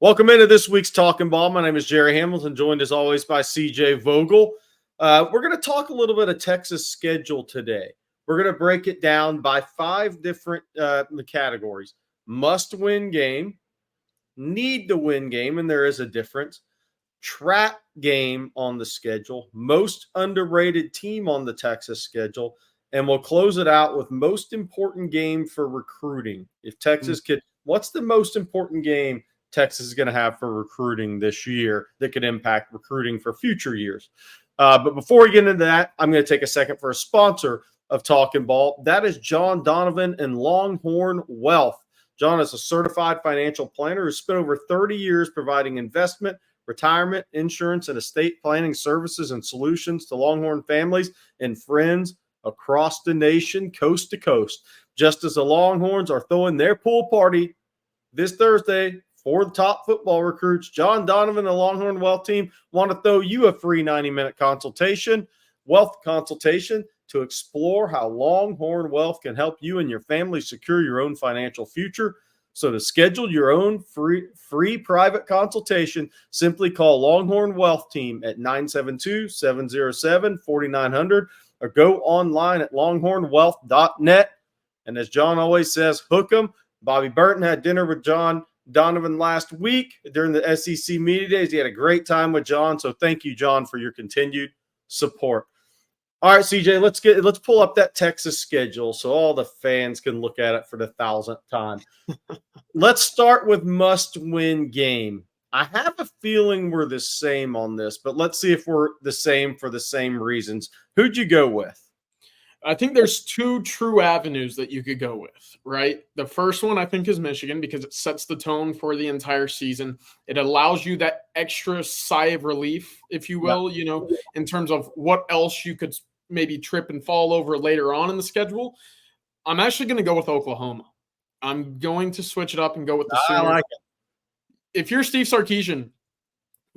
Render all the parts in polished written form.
Welcome into this week's Talkin' Ball. My name is Gerry Hamilton, joined as always by CJ Vogel. We're going to talk a little bit of Texas schedule today. We're going to break it down by 5 different categories. Must-win game, need-to-win game, and there is a difference. Trap game on the schedule, most underrated team on the Texas schedule, and we'll close it out with most important game for recruiting. If Texas could, what's the most important game Texas is going to have for recruiting this year that could impact recruiting for future years? But before we get into that, I'm going to take a second for a sponsor of Talkin' Ball. That is John Donovan and Longhorn Wealth. John is a certified financial planner who spent over 30 years providing investment, retirement, insurance, and estate planning services and solutions to Longhorn families and friends across the nation, coast to coast. Just as the Longhorns are throwing their pool party this Thursday for the top football recruits, John Donovan and the Longhorn Wealth Team want to throw you a free 90-minute wealth consultation to explore how Longhorn Wealth can help you and your family secure your own financial future. So to schedule your own free private consultation, simply call Longhorn Wealth Team at 972-707-4900 or go online at longhornwealth.net. And as John always says, hook 'em. Bobby Burton had dinner with John Donovan last week during the SEC Media Days. He had a great time with John. So thank you, John, for your continued support. All right, CJ, let's pull up that Texas schedule so all the fans can look at it for the 1,000th time. Let's start with must-win game. I have a feeling we're the same on this, but let's see if we're the same for the same reasons. Who'd you go with? I think there's 2 true avenues that you could go with, right? The first one I think is Michigan because it sets the tone for the entire season. It allows you that extra sigh of relief, if you will, in terms of what else you could maybe trip and fall over later on in the schedule. I'm actually going to go with Oklahoma. I'm going to switch it up and go with the Sooners. I like it. If you're Steve Sarkisian,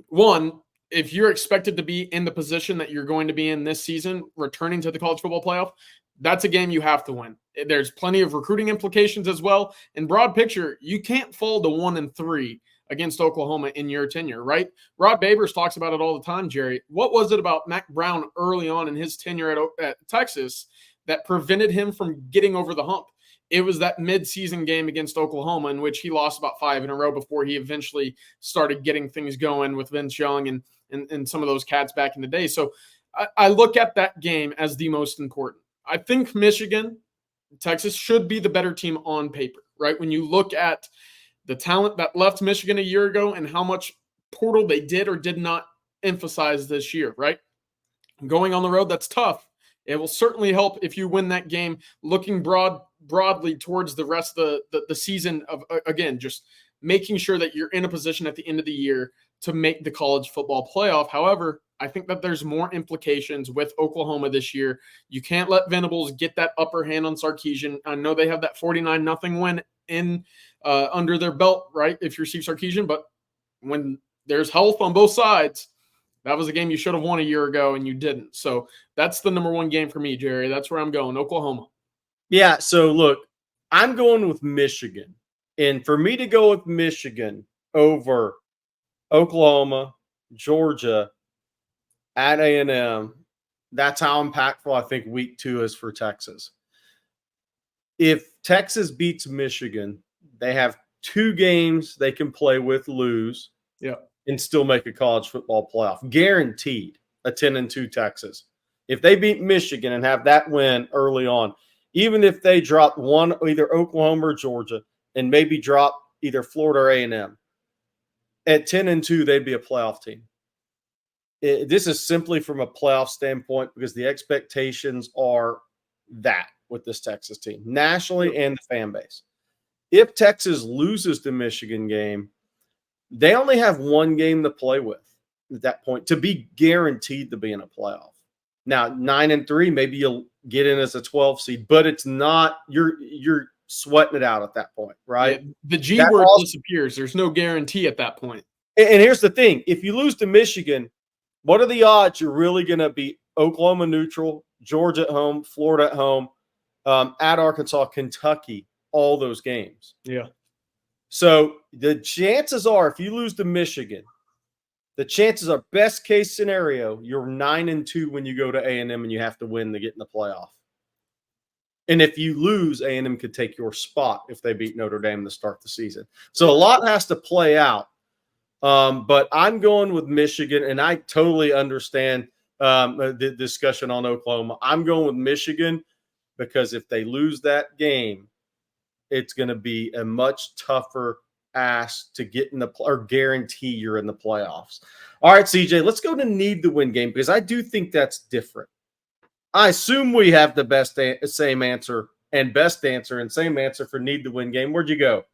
one, if you're expected to be in the position that you're going to be in this season, returning to the college football playoff, that's a game you have to win. There's plenty of recruiting implications as well. In broad picture, you can't fall to 1-3 against Oklahoma in your tenure, right? Rod Babers talks about it all the time, Gerry. What was it about Mack Brown early on in his tenure at Texas that prevented him from getting over the hump? It was that midseason game against Oklahoma in which he lost about 5 in a row before he eventually started getting things going with Vince Young and some of those cats back in the day. So I look at that game as the most important. I think Michigan, Texas should be the better team on paper, right? When you look at the talent that left Michigan a year ago and how much portal they did or did not emphasize this year, right? Going on the road, that's tough. It will certainly help if you win that game, looking broadly towards the rest of the season of, again, just making sure that you're in a position at the end of the year to make the college football playoff. However, I think that there's more implications with Oklahoma this year. You can't let Venables get that upper hand on Sarkisian. I know they have that 49-0 win in under their belt, right, if you're Steve Sarkisian, but when there's health on both sides, that was a game you should have won a year ago and you didn't. So that's the number 1 game for me, Gerry. That's where I'm going, Oklahoma. Yeah, so look, I'm going with Michigan. And for me to go with Michigan over Oklahoma, Georgia, at A&M, that's how impactful I think week 2 is for Texas. If Texas beats Michigan, they have 2 games they can play with, lose, and still make a college football playoff. Guaranteed a 10-2 Texas. If they beat Michigan and have that win early on, even if they drop one, either Oklahoma or Georgia, and maybe drop either Florida or A&M, at 10-2, they'd be a playoff team. This is simply from a playoff standpoint because the expectations are that with this Texas team, nationally and the fan base. If Texas loses the Michigan game, they only have 1 game to play with at that point to be guaranteed to be in a playoff. Now, 9-3, maybe you'll get in as a 12 seed, but it's not you're sweating it out at that point, right? Yeah, the G word disappears. There's no guarantee at that point. And here's the thing: if you lose to Michigan, what are the odds you're really going to be Oklahoma neutral, Georgia at home, Florida at home, at Arkansas, Kentucky, all those games? Yeah. So the chances are, if you lose to Michigan, the chances are best case scenario, you're 9-2 when you go to A&M and you have to win to get in the playoff. And if you lose, A&M could take your spot if they beat Notre Dame to start the season. So a lot has to play out. But I'm going with Michigan, and I totally understand the discussion on Oklahoma. I'm going with Michigan because if they lose that game, it's going to be a much tougher ask to get in the or guarantee you're in the playoffs. All right, CJ, let's go to need to win game because I do think that's different. I assume we have the same answer and best answer and same answer for need to win game. Where'd you go?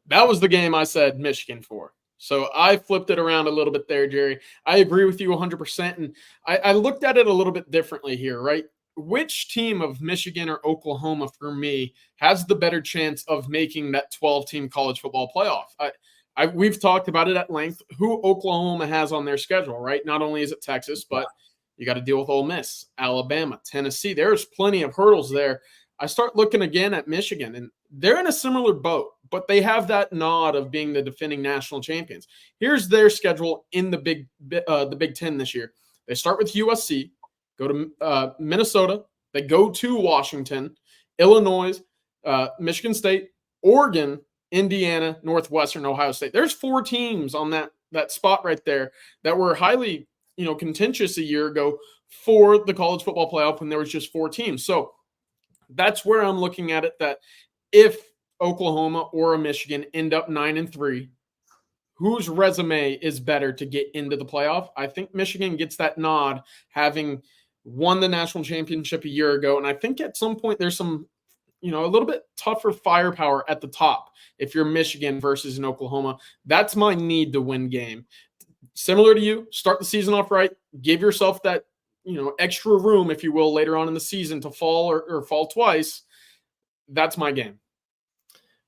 That was the game I said Michigan for. So I flipped it around a little bit there, Jerry. I agree with you 100%. And I looked at it a little bit differently here, right? Which team of Michigan or Oklahoma for me has the better chance of making that 12-team college football playoff? We've talked about it at length, who Oklahoma has on their schedule, right? Not only is it Texas, but you got to deal with Ole Miss, Alabama, Tennessee. There's plenty of hurdles there. I start looking again at Michigan, and they're in a similar boat, but they have that nod of being the defending national champions. Here's their schedule in the Big Ten this year. They start with USC, go to Minnesota, they go to Washington, Illinois, Michigan State, Oregon, Indiana, Northwestern, Ohio State. There's 4 teams on that spot right there that were highly contentious a year ago for the college football playoff when there was just 4 teams. So that's where I'm looking at it, that if Oklahoma or a Michigan end up 9-3, whose resume is better to get into the playoff? I think Michigan gets that nod, having won the national championship a year ago. And I think at some point there's some, a little bit tougher firepower at the top if you're Michigan versus an Oklahoma. That's my need to win game. Similar to you, start the season off right, give yourself that extra room, if you will, later on in the season to fall or fall twice. That's my game.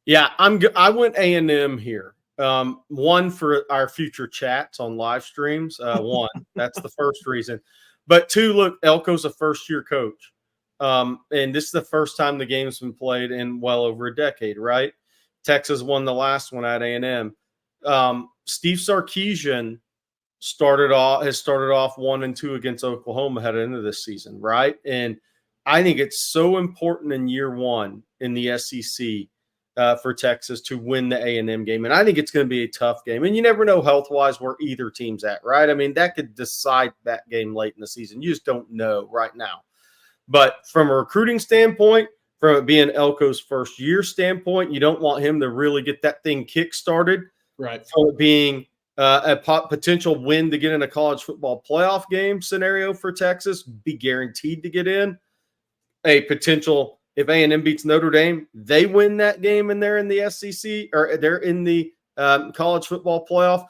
Yeah, I went A&M here. One, for our future chats on live streams. One, that's the first reason. But 2, look, Elko's a first-year coach. And this is the first time the game's been played in well over a decade, right? Texas won the last one at A&M. Steve Sarkisian has started off 1-2 against Oklahoma headed into this season, right? And I think it's so important in year 1 in the SEC for Texas to win the A&M game. And I think it's going to be a tough game. And you never know health-wise where either team's at, right? I mean, that could decide that game late in the season. You just don't know right now. But from a recruiting standpoint, from it being Elko's first year standpoint, you don't want him to really get that thing kick-started. Right. From it being a potential win to get in a college football playoff game scenario for Texas, be guaranteed to get in. A potential, if A&M beats Notre Dame, they win that game and they're in the SEC or they're in the college football playoff.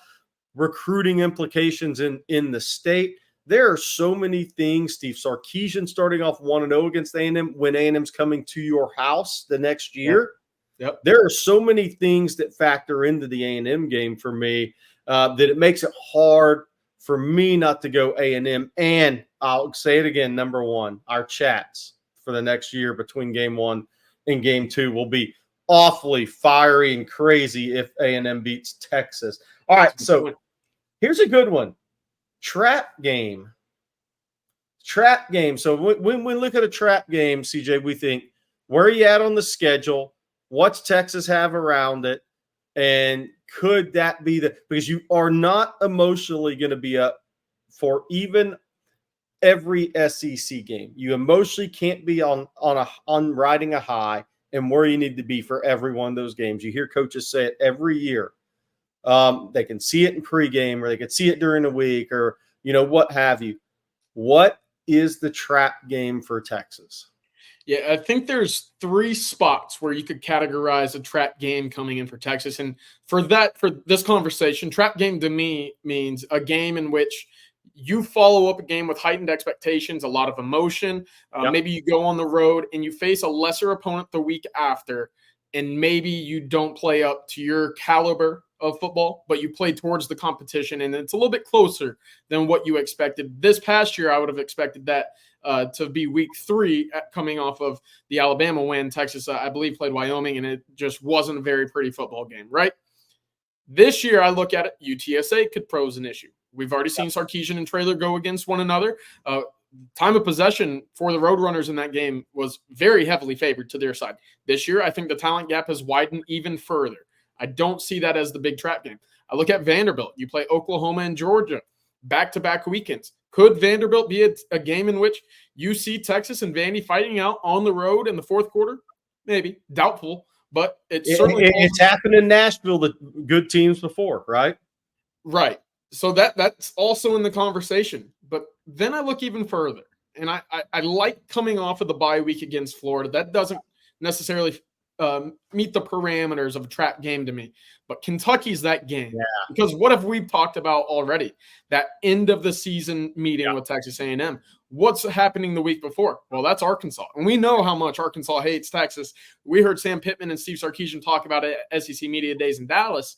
Recruiting implications in the state. There are so many things. Steve Sarkisian starting off 1-0 against A&M when A&M's coming to your house the next year. Yep. There are so many things that factor into the A&M game for me that it makes it hard for me not to go A&M. And I'll say it again, number 1, our chats for the next year between game 1 and game 2 will be awfully fiery and crazy if A&M beats Texas. All right, so here's a good one. Trap game. So when we look at a trap game, CJ, we think, where are you at on the schedule? What's Texas have around it? And could that be because you are not emotionally going to be up for even every SEC game. You emotionally can't be on riding a high and where you need to be for every one of those games. You hear coaches say it every year. They can see it in pregame or they can see it during the week or, what have you. What is the trap game for Texas? Yeah, I think there's 3 spots where you could categorize a trap game coming in for Texas. And for this conversation, trap game to me means a game in which you follow up a game with heightened expectations, a lot of emotion. Yep. Maybe you go on the road and you face a lesser opponent the week after, and maybe you don't play up to your caliber of football, but you play towards the competition, and it's a little bit closer than what you expected. This past year, I would have expected that to be week 3 coming off of the Alabama win. Texas, I believe, played Wyoming, and it just wasn't a very pretty football game, right? This year, I look at it, UTSA could pose an issue. We've already seen Sarkisian and Traylor go against one another. Time of possession for the Roadrunners in that game was very heavily favored to their side. This year, I think the talent gap has widened even further. I don't see that as the big trap game. I look at Vanderbilt. You play Oklahoma and Georgia back-to-back weekends. Could Vanderbilt be a game in which you see Texas and Vandy fighting out on the road in the fourth quarter? Maybe. Doubtful, but it's happened in Nashville, the good teams before, right? Right. So that's also in the conversation. But then I look even further, and I like coming off of the bye week against Florida. That doesn't necessarily meet the parameters of a trap game to me. But Kentucky's that game. Yeah. Because what have we talked about already? That end of the season meeting with Texas A&M. What's happening the week before? Well, that's Arkansas. And we know how much Arkansas hates Texas. We heard Sam Pittman and Steve Sarkisian talk about it at SEC Media Days in Dallas.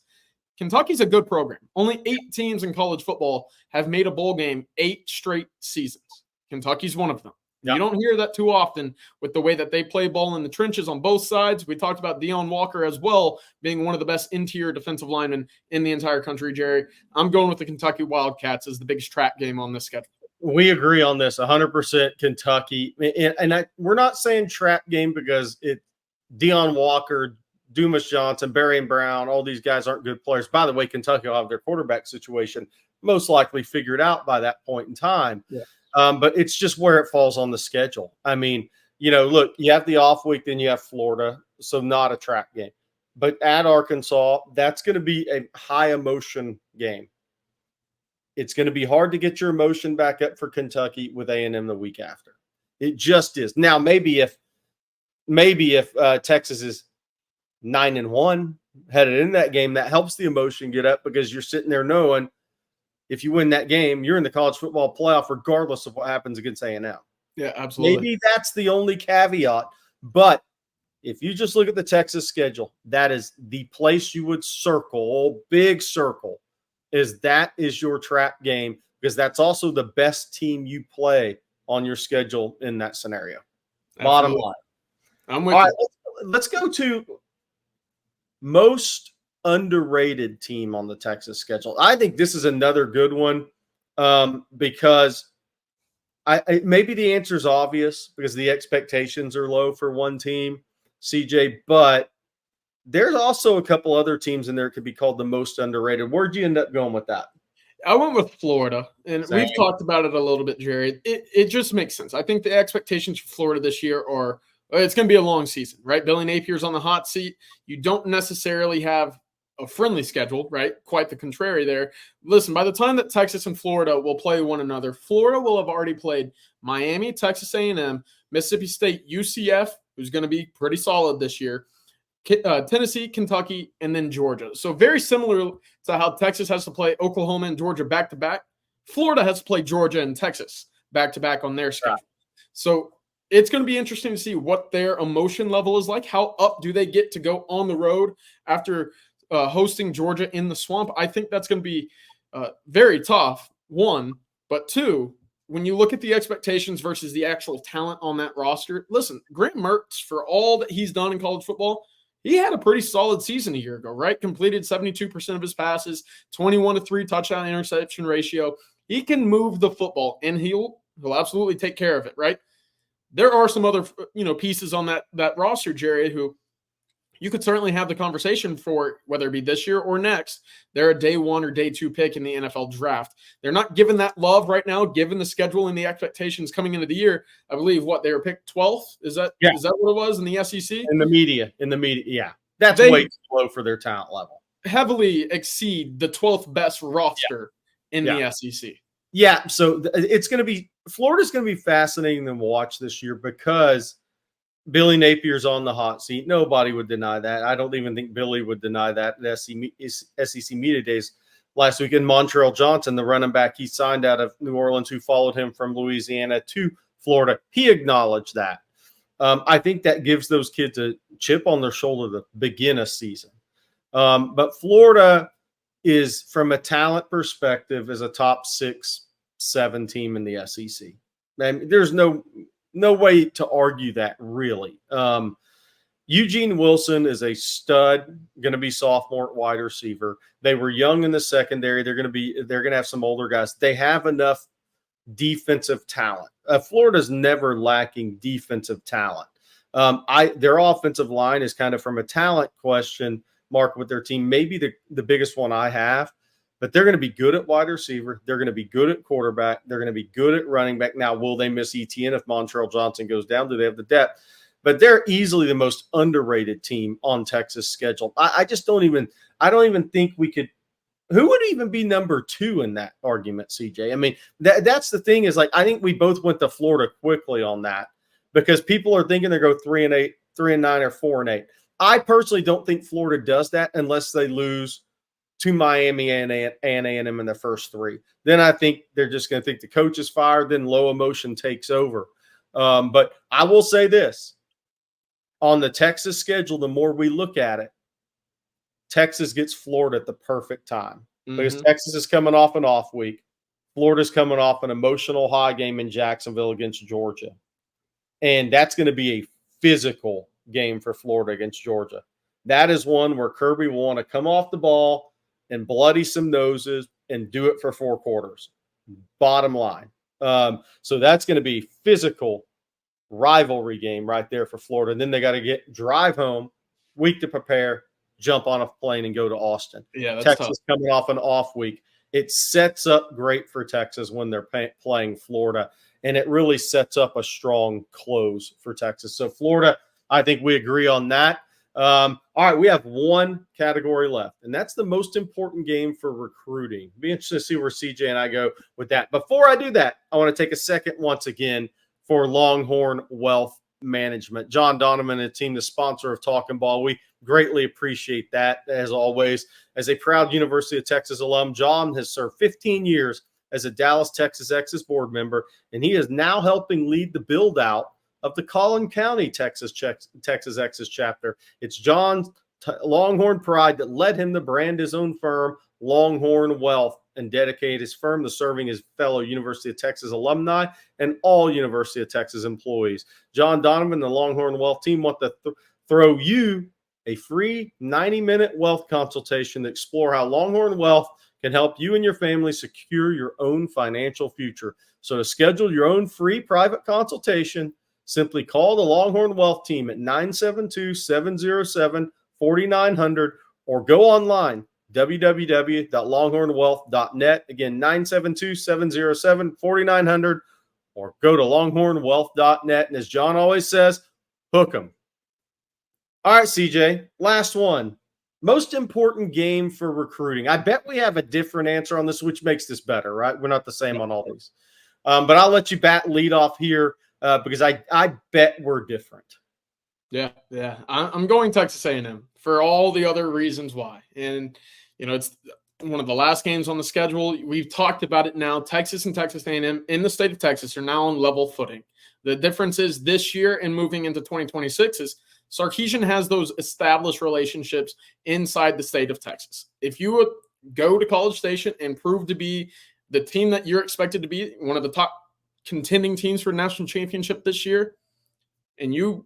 Kentucky's a good program. Only 8 teams in college football have made a bowl game 8 straight seasons. Kentucky's one of them. Yep. You don't hear that too often with the way that they play ball in the trenches on both sides. We talked about Deion Walker as well, being one of the best interior defensive linemen in the entire country, Jerry. I'm going with the Kentucky Wildcats as the biggest trap game on this schedule. We agree on this, 100% Kentucky. And we're not saying trap game because it's Deion Walker, Dumas Johnson, Barry Brown, all these guys aren't good players. By the way, Kentucky will have their quarterback situation most likely figured out by that point in time. Yeah. But it's just where it falls on the schedule. I mean, look, you have the off week, then you have Florida, so not a trap game. But at Arkansas, that's going to be a high emotion game. It's going to be hard to get your emotion back up for Kentucky with A&M the week after. It just is. Now, maybe if Texas is 9-1 headed in that game, that helps the emotion get up because you're sitting there knowing if you win that game, you're in the college football playoff regardless of what happens against A&M. Yeah, absolutely. Maybe that's the only caveat. But if you just look at the Texas schedule, that is the place you would circle, big circle, that is your trap game because that's also the best team you play on your schedule in that scenario. Absolutely. Bottom line. I'm with you. All right, let's go to most underrated team on the Texas schedule. I think this is another good one because maybe the answer is obvious because the expectations are low for one team, CJ, but there's also a couple other teams in there that could be called the most underrated. Where'd you end up going with that? I went with Florida, and we've talked about it a little bit, Jerry. It just makes sense. I think the expectations for Florida this year are it's going to be a long season, right? Billy Napier's on the hot seat. You don't necessarily have a friendly schedule, right? Quite the contrary there. Listen, by the time that Texas and Florida will play one another, Florida will have already played Miami, Texas A&M, Mississippi State, UCF, who's going to be pretty solid this year, Tennessee, Kentucky, and then Georgia. So very similar to how Texas has to play Oklahoma and Georgia back-to-back, Florida has to play Georgia and Texas back-to-back on their schedule. So it's going to be interesting to see what their emotion level is like. How up do they get to go on the road after hosting Georgia in the swamp? I think that's going to be very tough, one. But two, when you look at the expectations versus the actual talent on that roster, listen, Grant Mertz, for all that he's done in college football, he had a pretty solid season a year ago, right? Completed 72% of his passes, 21-3 touchdown interception ratio. He can move the football, and he'll absolutely take care of it, right? There are some other, pieces on that roster, Gerry, who you could certainly have the conversation for, whether it be this year or next. They're a day 1 or day 2 pick in the NFL draft. They're not given that love right now, given the schedule and the expectations coming into the year. I believe they were picked 12th. Is that what it was in the SEC? In the media, yeah. That's way too low for their talent level. Heavily exceed the 12th best roster in the SEC. Yeah, so it's going to be – Florida's going to be fascinating to watch this year because Billy Napier's on the hot seat. Nobody would deny that. I don't even think Billy would deny that at SEC Media Days last week. And Montrell Johnson, the running back he signed out of New Orleans, who followed him from Louisiana to Florida, he acknowledged that. I think that gives those kids a chip on their shoulder to begin a season. But Florida is, from a talent perspective, is a top 6-7 team in the SEC. And there's no way to argue that, really. Eugene Wilson is a stud, going to be sophomore at wide receiver. They were young in the secondary. They're going to have some older guys. They have enough defensive talent. Florida's never lacking defensive talent. Their offensive line is kind of, from a talent question mark with their team, maybe the biggest one I have, but they're going to be good at wide receiver. They're going to be good at quarterback. They're going to be good at running back. Now, will they miss ETN if Montrell Johnson goes down? Do they have the depth? But they're easily the most underrated team on Texas' schedule. I don't even think we could. Who would even be number 2 in that argument, CJ? I mean, that's the thing is, like, I think we both went to Florida quickly on that because people are thinking they go 3-8, 3-9, or 4-8. I personally don't think Florida does that unless they lose to Miami and A&M in the first 3. Then I think they're just going to think the coach is fired. Then low emotion takes over. But I will say this. On the Texas schedule, the more we look at it, Texas gets Florida at the perfect time because Texas is coming off an off week. Florida's coming off an emotional high game in Jacksonville against Georgia. And that's going to be a physical game for Florida against Georgia. That is one where Kirby will want to come off the ball and bloody some noses and do it for 4 quarters. Bottom line. So that's going to be physical rivalry game right there for Florida. And then they got to drive home, week to prepare, jump on a plane and go to Austin. Yeah, that's Texas tough. Coming off an off week. It sets up great for Texas when they're playing Florida, and it really sets up a strong close for Texas. So Florida, I think we agree on that. All right, we have one category left, and that's the most important game for recruiting. Be interested to see where CJ and I go with that. Before I do that, I want to take a second once again for Longhorn Wealth Management. John Donovan and the team, the sponsor of Talkin Ball. We greatly appreciate that, as always. As a proud University of Texas alum, John has served 15 years as a Dallas, Texas Exes board member, and he is now helping lead the build-out of the Collin County, Texas Exes chapter. It's John's Longhorn pride that led him to brand his own firm, Longhorn Wealth, and dedicate his firm to serving his fellow University of Texas alumni and all University of Texas employees. John Donovan and the Longhorn Wealth team want to throw you a free 90-minute wealth consultation to explore how Longhorn Wealth can help you and your family secure your own financial future. So to schedule your own free private consultation, simply call the Longhorn Wealth team at 972-707-4900 or go online, www.longhornwealth.net. Again, 972-707-4900 or go to longhornwealth.net. And as John always says, hook 'em. All right, CJ, last one. Most important game for recruiting. I bet we have a different answer on this, which makes this better, right? We're not the same on all these. But I'll let you lead off here because I bet we're different. Yeah. I'm going Texas A&M for all the other reasons why. And, it's one of the last games on the schedule. We've talked about it now. Texas and Texas A&M in the state of Texas are now on level footing. The difference is this year and moving into 2026 is Sarkisian has those established relationships inside the state of Texas. If you would go to College Station and prove to be the team that you're expected to be, one of the top contending teams for national championship this year, and you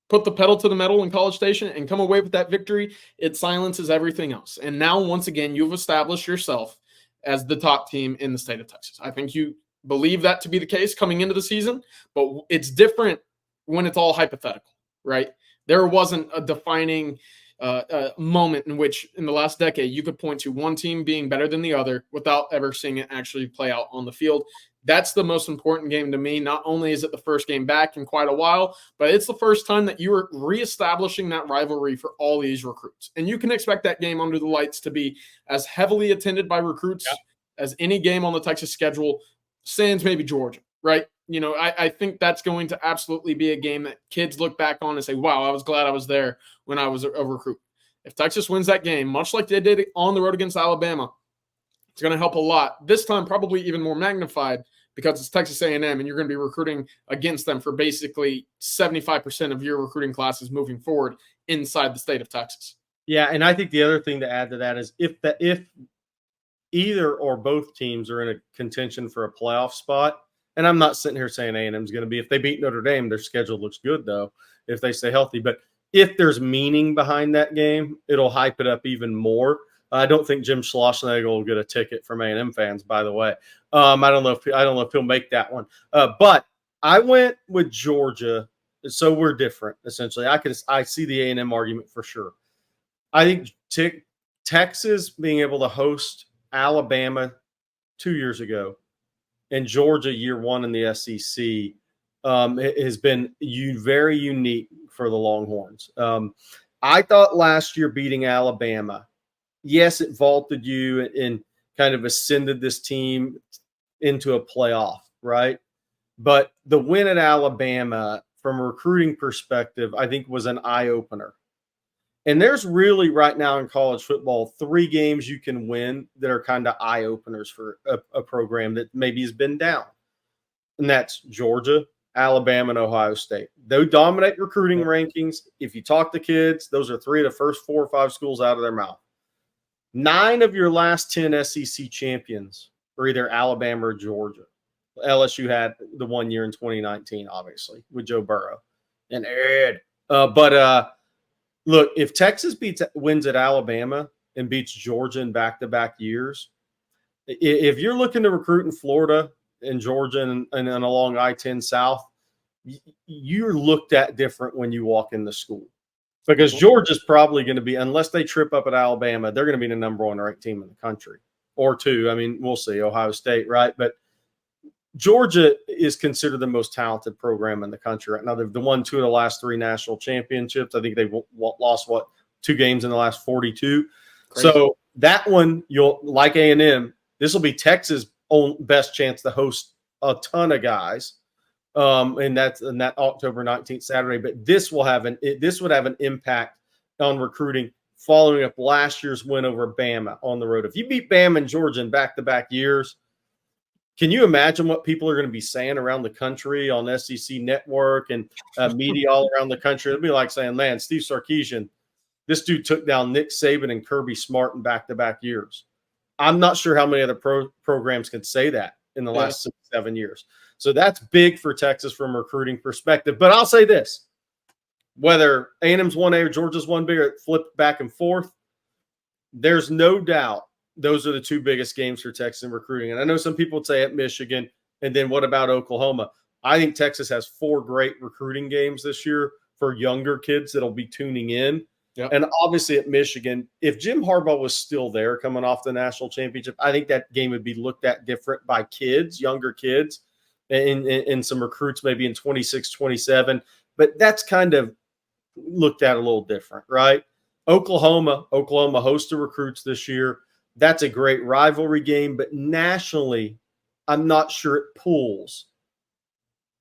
put the pedal to the metal in College Station and come away with that victory, it silences everything else. And now, once again, you've established yourself as the top team in the state of Texas. I think you believe that to be the case coming into the season, but it's different when it's all hypothetical, right? There wasn't a defining moment in which in the last decade you could point to one team being better than the other without ever seeing it actually play out on the field. That's the most important game to me. Not only is it the first game back in quite a while, but it's the first time that you are reestablishing that rivalry for all these recruits. And you can expect that game under the lights to be as heavily attended by recruits as any game on the Texas schedule, sans maybe Georgia, right? I think that's going to absolutely be a game that kids look back on and say, wow, I was glad I was there when I was a recruit. If Texas wins that game, much like they did on the road against Alabama, it's going to help a lot. This time, probably even more magnified because it's Texas A&M and you're going to be recruiting against them for basically 75% of your recruiting classes moving forward inside the state of Texas. Yeah, and I think the other thing to add to that is if either or both teams are in a contention for a playoff spot, and I'm not sitting here saying A&M is going to be. If they beat Notre Dame, their schedule looks good though. If they stay healthy, but if there's meaning behind that game, it'll hype it up even more. I don't think Jim Schlossnagle will get a ticket from A&M fans. By the way, I don't know if he'll make that one. But I went with Georgia, so we're different essentially. I see the A&M argument for sure. I think Texas being able to host Alabama 2 years ago and Georgia year one in the SEC it has been very unique for the Longhorns. I thought last year beating Alabama, yes, it vaulted you and kind of ascended this team into a playoff, right? But the win at Alabama, from a recruiting perspective, I think was an eye opener. And there's really right now in college football 3 games you can win that are kind of eye openers for a program that maybe has been down. And that's Georgia, Alabama, and Ohio State. They dominate recruiting rankings. If you talk to kids, those are 3 of the first 4 or 5 schools out of their mouth. 9 of your last 10 SEC champions are either Alabama or Georgia. LSU had the 1 year in 2019, obviously, with Joe Burrow and Ed. Look, if Texas wins at Alabama and beats Georgia in back-to-back years, if you're looking to recruit in Florida and Georgia and along I-10 South, you're looked at different when you walk in the school. Because Georgia's probably going to be, unless they trip up at Alabama, they're going to be the number 1 ranked team in the country. Or 2. I mean, we'll see. Ohio State, right? But Georgia is considered the most talented program in the country right now. They've won 2 of the last 3 national championships. I think they've lost 2 games in the last 42. Crazy. So that one, you'll like A&M. This will be Texas' own best chance to host a ton of guys, and that October 19th Saturday. But this would have an impact on recruiting, following up last year's win over Bama on the road. If you beat Bama and Georgia in back-to-back years, can you imagine what people are going to be saying around the country on SEC Network and media all around the country? It'll be like saying, man, Steve Sarkisian, this dude took down Nick Saban and Kirby Smart in back-to-back years. I'm not sure how many other programs can say that in the last 6, 7 years. So that's big for Texas from a recruiting perspective. But I'll say this, whether A&M's 1A or Georgia's 1B or flipped back and forth, there's no doubt those are the 2 biggest games for Texas in recruiting. And I know some people would say at Michigan, and then what about Oklahoma? I think Texas has 4 great recruiting games this year for younger kids that'll be tuning in. Yep. And obviously at Michigan, if Jim Harbaugh was still there coming off the national championship, I think that game would be looked at different by kids, younger kids, and some recruits maybe in 26, 27. But that's kind of looked at a little different, right? Oklahoma hosts the recruits this year. That's a great rivalry game, but nationally, I'm not sure it pulls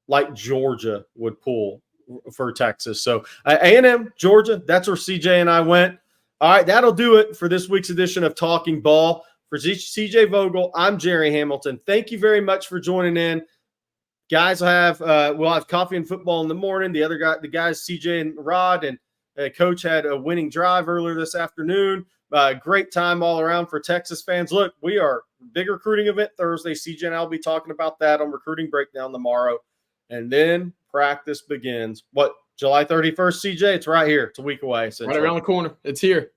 like Georgia would pull for Texas. So A&M, Georgia, that's where CJ and I went. All right, that'll do it for this week's edition of Talking Ball. For CJ Vogel, I'm Gerry Hamilton. Thank you very much for joining in. Guys, we'll have coffee and football in the morning. The guys, CJ and Rod and Coach had a winning drive earlier this afternoon. Great time all around for Texas fans. Look, we are big recruiting event Thursday. CJ and I will be talking about that on Recruiting Breakdown tomorrow. And then practice begins. July 31st, CJ? It's right here. It's a week away. Right around the corner. It's here.